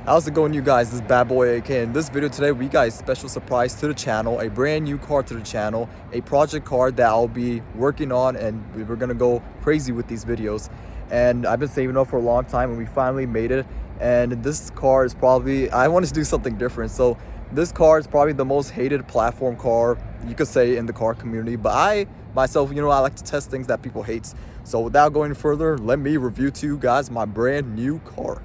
How's it going, you guys? This is Bad Boy AK. In this video today, we got a special surprise to the channel, a brand new car to the channel, a project car that I'll be working on, and we're gonna go crazy with these videos. And I've been saving up for a long time, and we finally made it. And this car is probably, I wanted to do something different. So this car is probably the most hated platform car, you could say, in the car community. But I myself, I like to test things that people hate. So without going further, let me review to you guys my brand new car.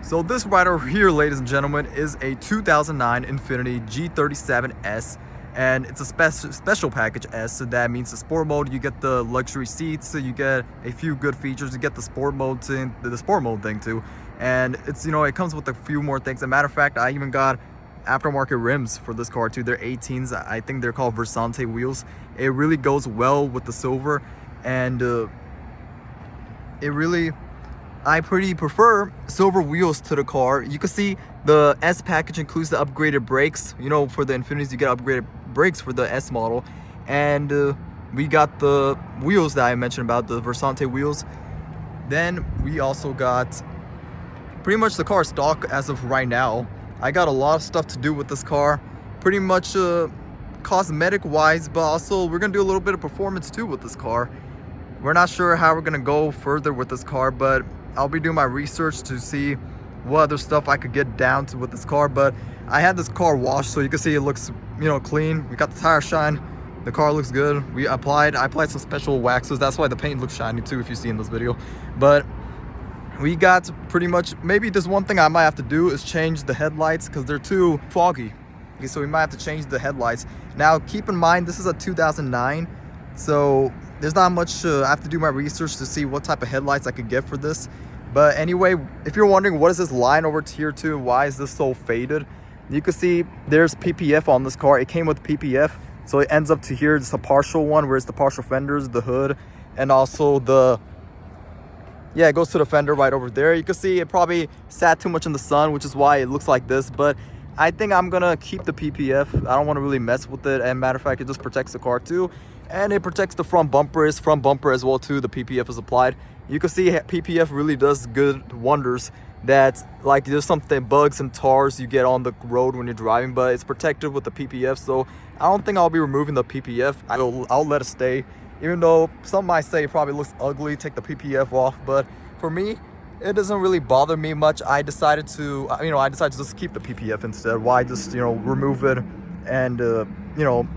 So this right over here, ladies and gentlemen, is a 2009 Infiniti G37S, and it's a special package S. So that means the sport mode, you get the luxury seats, so you get a few good features. You get the sport mode thing too, and it's it comes with a few more things. As a matter of fact, I even got aftermarket rims for this car too. They're 18s. I think they're called Versante wheels. It really goes well with the silver, and I pretty prefer silver wheels to the car. You can see the S package includes the upgraded brakes. For the Infinitis, you get upgraded brakes for the S model. And we got the wheels that I mentioned about, the Versante wheels. Then we also got pretty much the car stock as of right now. I got a lot of stuff to do with this car. Pretty much cosmetic wise, but also we're going to do a little bit of performance too with this car. We're not sure how we're going to go further with this car, but I'll be doing my research to see what other stuff I could get down to with this car. But I had this car washed, so you can see it looks clean. We got the tire shine. The car looks good. I applied some special waxes. That's why the paint looks shiny too, if you see in this video. But we got pretty much, maybe there's one thing I might have to do is change the headlights because they're too foggy. Okay, so we might have to change the headlights. Now keep in mind, this is a 2009, so there's not much. I have to do my research to see what type of headlights I could get for this. But anyway, if you're wondering what is this line over here too, why is this so faded, you can see there's PPF on this car. It came with PPF, so it ends up to here. It's a partial one, where it's the partial fenders, the hood, and also it goes to the fender right over there. You can see it probably sat too much in the sun, which is why it looks like this. But I think I'm gonna keep the PPF. I don't want to really mess with it, and matter of fact, it just protects the car too. And it protects the front bumper as well too. The PPF is applied. You can see PPF really does good wonders. That, like, there's something, bugs and tars you get on the road when you're driving, but it's protected with the PPF. So I don't think I'll be removing the PPF. I'll let it stay, even though some might say it probably looks ugly, take the PPF off. But for me, it doesn't really bother me much. I decided to just keep the PPF instead. Why just remove it? And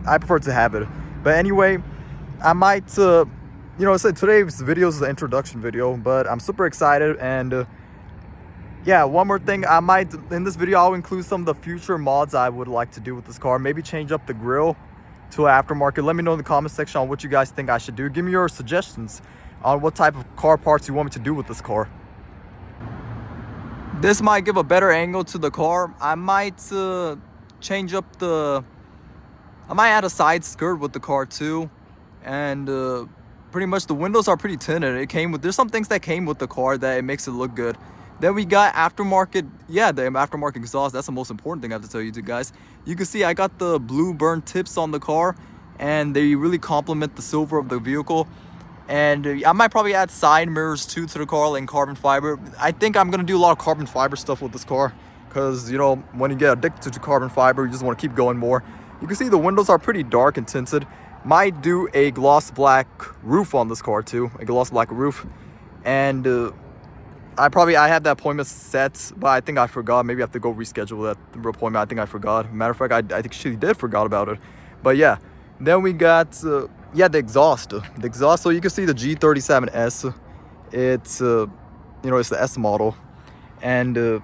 I prefer to have it. But anyway, I might, so today's video is the introduction video, but I'm super excited. And one more thing, in this video, I'll include some of the future mods I would like to do with this car. Maybe change up the grille to an aftermarket. Let me know in the comment section on what you guys think I should do. Give me your suggestions on what type of car parts you want me to do with this car. This might give a better angle to the car. I might change up I might add a side skirt with the car too, and pretty much the windows are pretty tinted. There's some things that came with the car that it makes it look good. Then we got aftermarket, the aftermarket exhaust. That's the most important thing I have to tell you guys. You can see I got the blue burn tips on the car, and they really complement the silver of the vehicle. And I might probably add side mirrors too to the car, like carbon fiber. I think I'm gonna do a lot of carbon fiber stuff with this car, because when you get addicted to carbon fiber, you just want to keep going more. You can see the windows are pretty dark and tinted. Might do a gloss black roof on this car too, a gloss black roof. And I had that appointment set, but I think I forgot. Maybe I have to go reschedule that appointment. I think I forgot. Matter of fact, I think she did forgot about it. But yeah, then we got the exhaust. So you can see the G37S. It's it's the S model, and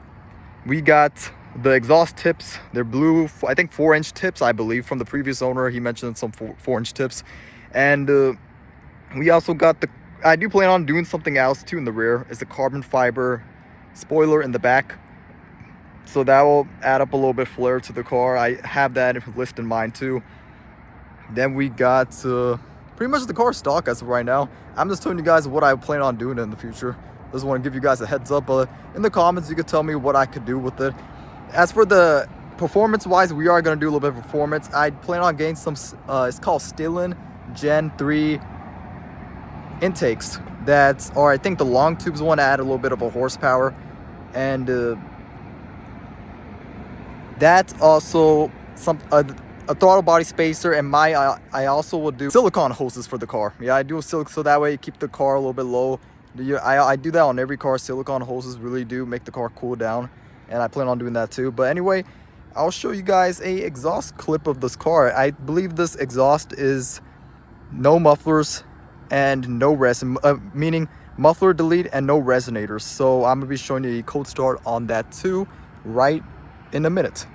we got the exhaust tips. They're blue, I think 4-inch tips, I believe, from the previous owner. He mentioned some 4-inch tips. And we also got I do plan on doing something else too in the rear. It's a carbon fiber spoiler in the back, so that will add up a little bit flair to the car. I have that list in mind too. Then we got pretty much the car stock as of right now. I'm just telling you guys what I plan on doing in the future. Just want to give you guys a heads up. But in the comments, you could tell me what I could do with it. As for the performance wise, we are going to do a little bit of performance. I plan on getting some, it's called Stillen Gen 3 intakes. That's, or I think the long tubes one add a little bit of a horsepower. And that's also some a throttle body spacer, and I also will do silicone hoses for the car. Yeah, I do a silicone, so that way you keep the car a little bit low. I do that on every car. Silicone hoses really do make the car cool down, and I plan on doing that too. But anyway, I'll show you guys a exhaust clip of this car. I believe this exhaust is no mufflers and no meaning muffler delete and no resonators. So I'm gonna be showing you a cold start on that too right in a minute.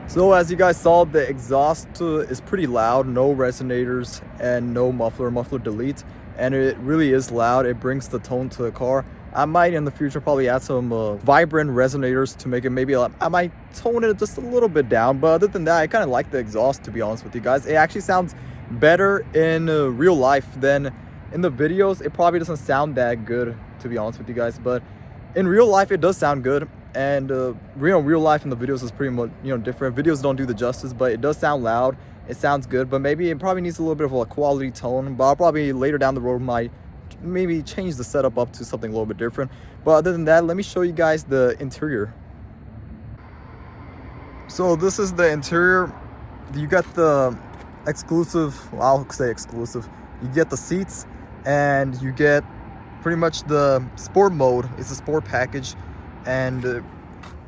So as you guys saw, the exhaust is pretty loud, no resonators and no muffler delete, and it really is loud. It brings the tone to the car. I might in the future probably add some vibrant resonators to make it maybe I might tone it just a little bit down, but other than that, I kind of like the exhaust, to be honest with you guys. It actually sounds better in real life than in the videos. It probably doesn't sound that good, to be honest with you guys, but in real life it does sound good. And real life in the videos is pretty much different. Videos don't do the justice, but it does sound loud. It sounds good, but maybe it probably needs a little bit of a quality tone. But I'll probably later down the road might maybe change the setup up to something a little bit different. But other than that, let me show you guys the interior. So this is the interior. You got the exclusive, well, I'll say exclusive. You get the seats, and you get pretty much the sport mode. It's a sport package. And it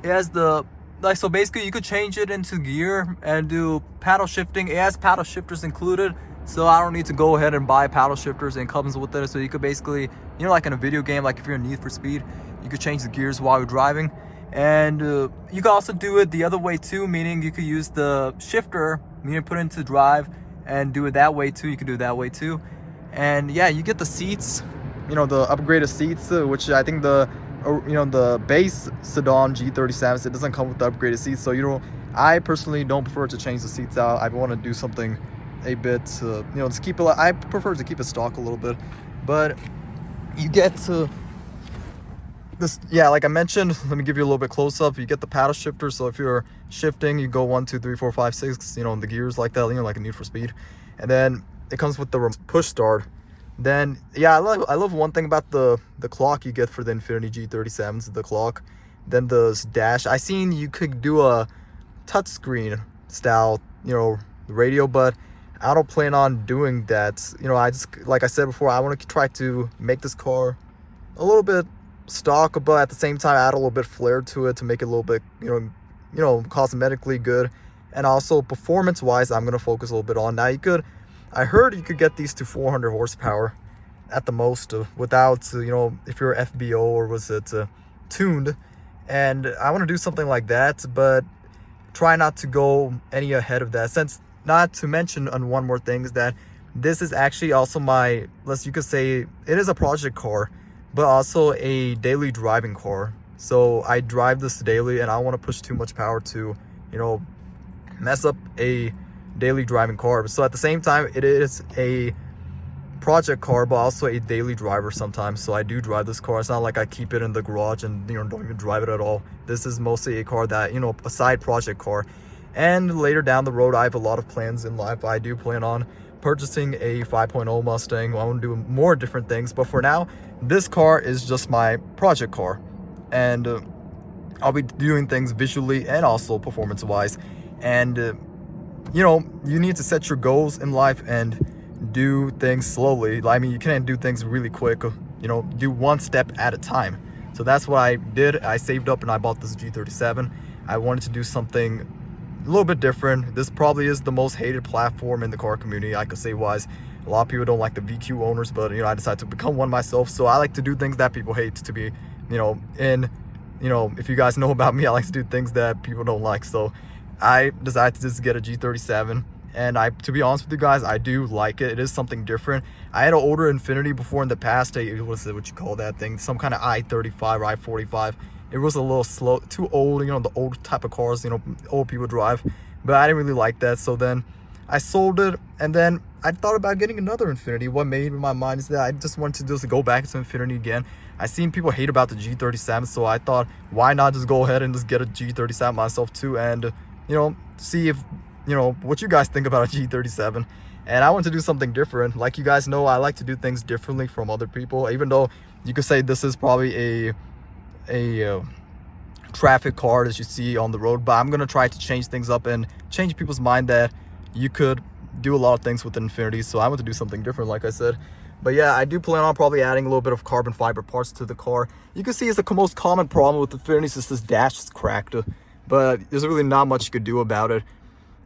has the so basically you could change it into gear and do paddle shifting. It has paddle shifters included, so I don't need to go ahead and buy paddle shifters. It comes with it, so you could basically, like in a video game, like if you're in Need for Speed, you could change the gears while you're driving. And you could also do it the other way too, meaning you could use the shifter, meaning put it into drive and do it that way too. You could do it that way too. And yeah, you get the seats, the upgraded seats, which I think the base sedan G37S, it doesn't come with the upgraded seats. So I personally don't prefer to change the seats out. I want to do something a bit just keep it, I prefer to keep it stock a little bit. But you get to this, yeah, like I mentioned, let me give you a little bit close up. You get the paddle shifter, so if you're shifting, you go 1 2 3 4 5 6, in the gears like that, like a Need for Speed. And then it comes with the push start. Then yeah, I love one thing about the clock you get for the Infiniti G37s, the clock. Then the dash, I seen you could do a touchscreen style radio, but I don't plan on doing that. I just, like I said before, I want to try to make this car a little bit stock, but at the same time add a little bit flair to it to make it a little bit cosmetically good. And also performance wise, I'm going to focus a little bit on. Now I heard you could get these to 400 horsepower at the most without, if you're FBO or was it tuned. And I want to do something like that, but try not to go any ahead of that. Since, not to mention on one more thing, is that this is actually also you could say it is a project car, but also a daily driving car. So I drive this daily, and I don't want to push too much power to, mess up a daily driving car. So at the same time, it is a project car, but also a daily driver sometimes. So I do drive this car. It's not like I keep it in the garage and don't even drive it at all. This is mostly a car that, a side project car. And later down the road, I have a lot of plans in life. I do plan on purchasing a 5.0 Mustang. I want to do more different things, but for now, this car is just my project car. And I'll be doing things visually and also performance wise. And you need to set your goals in life and do things slowly. I mean, you can't do things really quick, you know, do one step at a time. So that's what I did. I saved up and I bought this G37. I wanted to do something a little bit different. This probably is the most hated platform in the car community, I could say wise. A lot of people don't like the VQ owners, but you know, I decided to become one myself. So I like to do things that people hate to be, you know, if you guys know about me, I like to do things that people don't like. So I decided to just get a G37. And to be honest with you guys, I do like it. It is something different. I had an older Infiniti before in the past. What you call that thing? Some kind of i35 or i45. It was a little slow, too old, you know, the old type of cars, you know, old people drive. But I didn't really like that. So then I sold it, and then I thought about getting another Infiniti. What made in my mind is that I just wanted to just go back to Infiniti again. I seen people hate about the G37, so I thought, why not just go ahead and just get a G37 myself too, and you know, see if, you know, what you guys think about a G37. And I want to do something different. Like you guys know, I like to do things differently from other people, even though you could say this is probably a traffic car that you see on the road, but I'm gonna try to change things up and change people's mind that you could do a lot of things with Infiniti. So I want to do something different, like I said. But yeah, I do plan on probably adding a little bit of carbon fiber parts to the car. You can see it's the most common problem with Infiniti is this dash is cracked, but there's really not much you could do about it.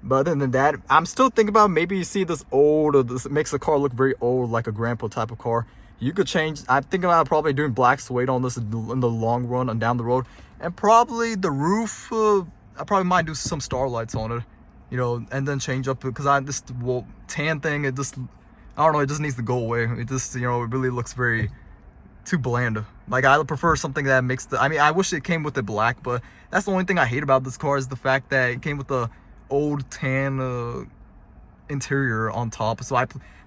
But other than that, I'm still thinking about maybe you see this old, or this makes the car look very old, like a grandpa type of car. You could change. I'm thinking about probably doing black suede on this in the long run and down the road. And probably the roof, I probably might do some starlights on it, you know, and then change up, because this tan thing, it just, I don't know, it just needs to go away. It just, you know, it really looks very too bland. Like, I prefer something that makes I mean, I wish it came with the black, but that's the only thing I hate about this car is the fact that it came with the old tan interior on top.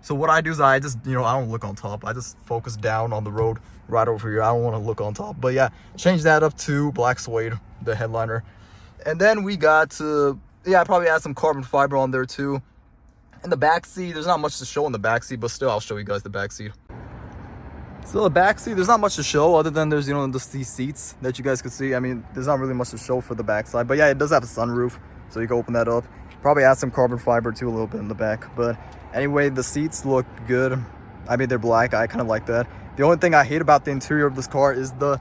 So what I do is I just, you know, I don't look on top. I just focus down on the road right over here. I don't want to look on top. But yeah, change that up to black suede, the headliner. And then we got to, yeah, I probably add some carbon fiber on there too. In the back seat, there's not much to show in the back seat, but still I'll show you guys the back seat. So the back seat, there's not much to show other than there's, you know, these seats that you guys could see. I mean, there's not really much to show for the back side, but yeah, it does have a sunroof, so you can open that up. Probably add some carbon fiber too a little bit in the back. But anyway, the seats look good. I mean, they're black. I kind of like that. The only thing I hate about the interior of this car is the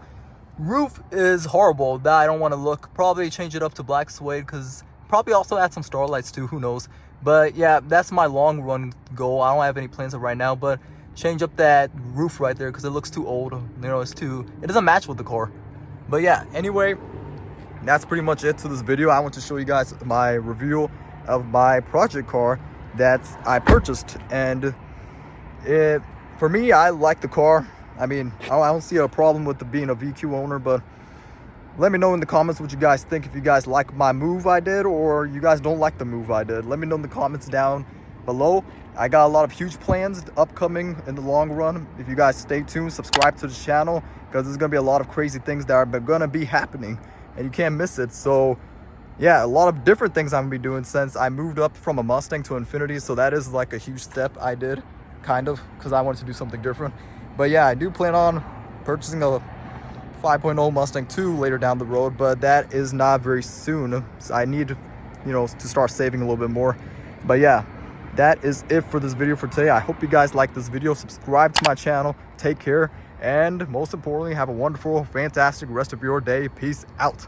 roof is horrible. That I don't want to look. Probably change it up to black suede, because probably also add some starlights too. Who knows? But yeah, that's my long run goal. I don't have any plans of right now, but change up that roof right there because it looks too old. You know, it doesn't match with the car. But yeah, anyway, that's pretty much it to this video. I want to show you guys my review of my project car that I purchased, and for me, I like the car. I mean, I don't see a problem with being a VQ owner, but let me know in the comments what you guys think. If you guys like my move I did, or you guys don't like the move I did, let me know in the comments down below. I got a lot of huge plans upcoming in the long run. If you guys stay tuned, subscribe to the channel, because there's gonna be a lot of crazy things that are gonna be happening and you can't miss it. So yeah, a lot of different things I'm gonna be doing since I moved up from a Mustang to Infiniti. So that is like a huge step I did, kind of, because I wanted to do something different. But yeah, I do plan on purchasing a 5.0 Mustang 2 later down the road, but that is not very soon. So I need, you know, to start saving a little bit more. But yeah, that is it for this video for today. I hope you guys like this video. Subscribe to my channel. Take care, and most importantly, have a wonderful, fantastic rest of your day. Peace out.